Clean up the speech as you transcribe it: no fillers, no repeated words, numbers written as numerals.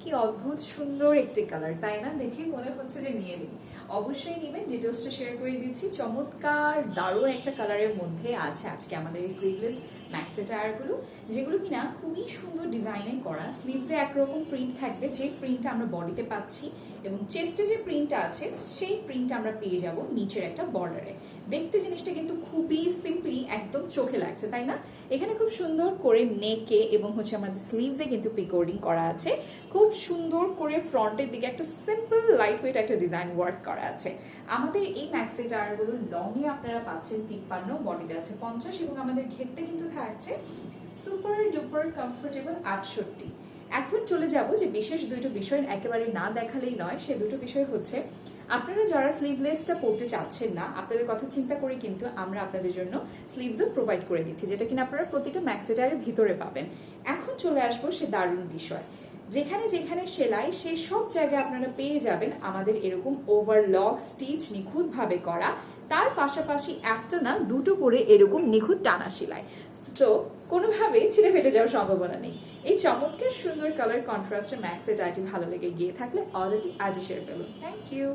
কি অদ্ভুত সুন্দর একটি কালার, তাই না? দেখে মনে হচ্ছে যে নিয়ে নিই। অবশ্যই নেবেন, ডিটেলসটা শেয়ার করে দিচ্ছি। চমৎকার দারুণ একটা কালারের মধ্যে আছে আজকে আমাদের এই স্লিভলেস ম্যাক্সি টায়ারগুলো, যেগুলো কিনা খুবই সুন্দর ডিজাইনে করা। স্লিভসে একরকম প্রিন্ট থাকবে, যে প্রিন্টটা আমরা বডিতে পাচ্ছি, এবং চেস্টে যে প্রিন্টটা আছে সেই প্রিন্টটা আমরা পেয়ে যাব নিচের একটা বর্ডারে। দেখতে জিনিসটা কিন্তু খুবই সিম্পলি একদম চোখে লাগছে, তাই না? এখানে খুব সুন্দর করে নেকে এবং হচ্ছে আমাদের স্লিভসে কিন্তু পিকোডিং করা আছে। খুব সুন্দর করে ফ্রন্টের দিকে একটা সিম্পল লাইট ওয়েট একটা ডিজাইন ওয়ার্ক করা আছে। আমাদের এই ম্যাক্সি টায়ারগুলো লংয়ে আপনারা পাচ্ছেন 53, বডিতে আছে 50, এবং আমাদের ঘেরটা কিন্তু থাকছে সুপার ডুপার কমফোর্টেবল 68। এখন চলে যাব যে বিশেষ দুটো বিষয় একেবারে না দেখালেই নয়। সে দুটো বিষয় হচ্ছে, আপনারা যারা স্লিভলেসটা পরতে চাচ্ছেন না, আপনাদের কথা চিন্তা করে কিন্তু আমরা আপনাদের জন্য স্লিভসও প্রোভাইড করে দিচ্ছি, যেটা কিনা আপনারা প্রতিটা ম্যাক্সি টায়ারের ভিতরে পাবেন। এখন চলে আসবো সে দারুণ বিষয়, যেখানে যেখানে সেলাই সেই সব জায়গায় আপনারা পেয়ে যাবেন আমাদের এরকম ওভারলক স্টিচ নিখুঁতভাবে করা, তার পাশাপাশি একটা না দুটো করে এরকম নিখুঁত টানা সেলাই। সো কোনোভাবে ছিঁড়ে ফেটে যাওয়ার সম্ভাবনা নেই। এই চমৎকার সুন্দর কালার কন্ট্রাস্টের ম্যাক্সি টায়ারটি ভালো লেগে গিয়ে থাকলে অলরেডি আজই শেয়ার ফেলুন। Thank you.